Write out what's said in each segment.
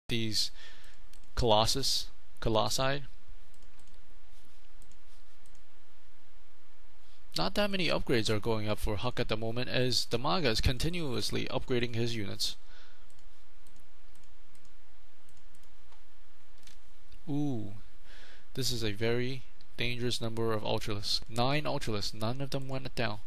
these colossi. Not that many upgrades are going up for HuK at the moment, as DIMAGA is continuously upgrading his units. Ooh, this is a very dangerous number of Ultralisks. 9 Ultralisks, none of them went down.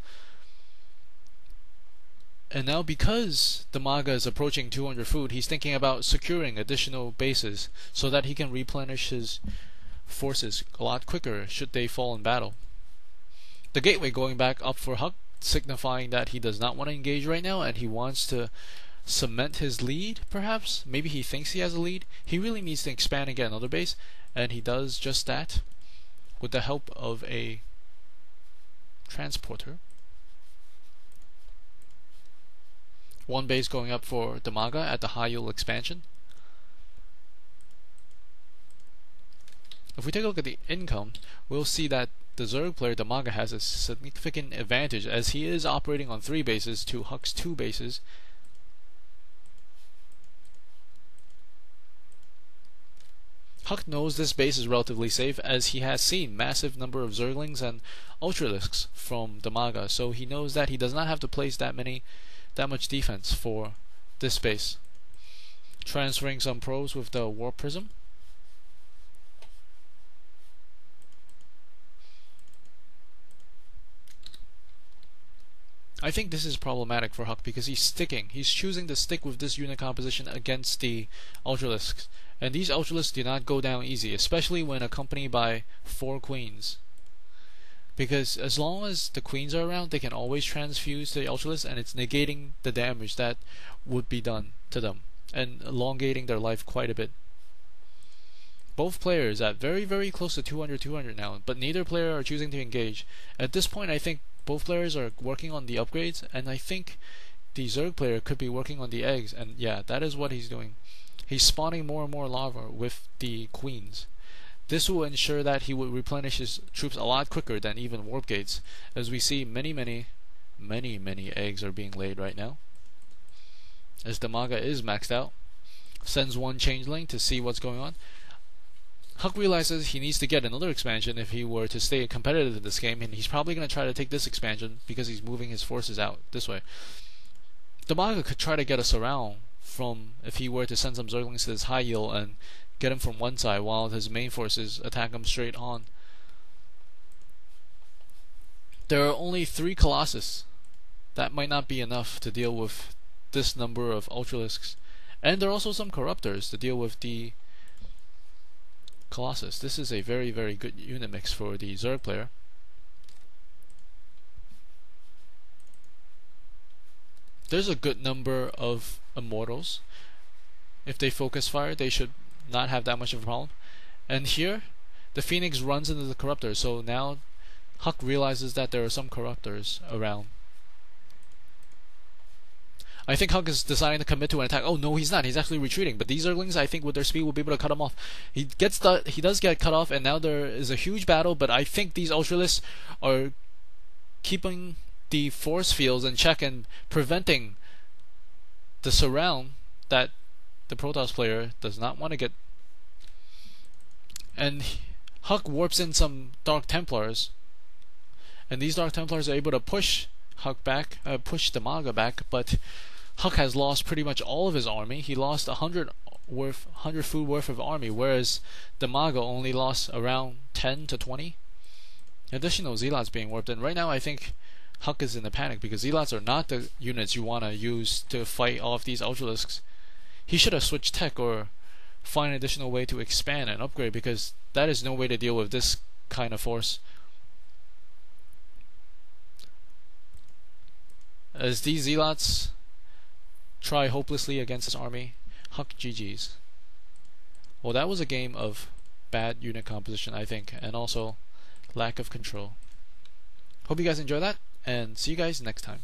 And now because DIMAGA is approaching 200 food, he's thinking about securing additional bases so that he can replenish his forces a lot quicker should they fall in battle. The gateway going back up for HuK, signifying that he does not want to engage right now and he wants to cement his lead, perhaps. Maybe he thinks he has a lead. He really needs to expand and get another base, and he does just that with the help of a transporter. One base going up for DIMAGA at the HuK expansion. If we take a look at the income, we'll see that the Zerg player DIMAGA has a significant advantage as he is operating on 3 bases to HuK's 2 bases. HuK knows this base is relatively safe as he has seen massive number of Zerglings and Ultralisks from DIMAGA, so he knows that he does not have to place that much defense for this base. Transferring some probes with the Warp Prism. I think this is problematic for HuK because he's choosing to stick with this unit composition against the Ultralisks. And these Ultralisks do not go down easy, especially when accompanied by 4 queens. Because as long as the queens are around, they can always transfuse to the Ultralisks, and it's negating the damage that would be done to them and elongating their life quite a bit. Both players at very, very close to 200 now, but neither player are choosing to engage. At this point, I think both players are working on the upgrades, and I think the Zerg player could be working on the eggs, and yeah, that is what he's doing. He's spawning more and more lava with the queens. This will ensure that he will replenish his troops a lot quicker than even warp gates, as we see many eggs are being laid right now. As DIMAGA is maxed out, sends one changeling to see what's going on. HuK realizes he needs to get another expansion if he were to stay competitive in this game, and he's probably going to try to take this expansion because he's moving his forces out this way. DIMAGA could try to get us around from if he were to send some Zerglings to this high yield and get him from one side while his main forces attack him straight on. There are only 3 Colossus. That might not be enough to deal with this number of Ultralisks. And there are also some Corruptors to deal with the Colossus. This is a very, very good unit mix for the Zerg player. There's a good number of Immortals. If they focus fire, they should not have that much of a problem. And here, the Phoenix runs into the Corruptors, so now HuK realizes that there are some Corruptors around. I think HuK is deciding to commit to an attack. Oh no, he's not. He's actually retreating. But these Zerglings, I think, with their speed, will be able to cut him off. He does get cut off, and now there is a huge battle. But I think these Ultralisks are keeping the force fields in check and preventing the surround that the Protoss player does not want to get. And HuK warps in some Dark Templars, and these Dark Templars are able to push HuK back, push DIMAGA back, but HuK has lost pretty much all of his army. He lost 100 food worth of army, whereas DIMAGA only lost around 10 to 20. Additional Zealots being warped in. Right now, I think HuK is in a panic because Zealots are not the units you want to use to fight off these Ultralisks. He should have switched tech or find an additional way to expand and upgrade, because that is no way to deal with this kind of force. As these Zealots try hopelessly against this army, HuK GG's. Well, that was a game of bad unit composition, I think, and also lack of control. Hope you guys enjoy that, and see you guys next time.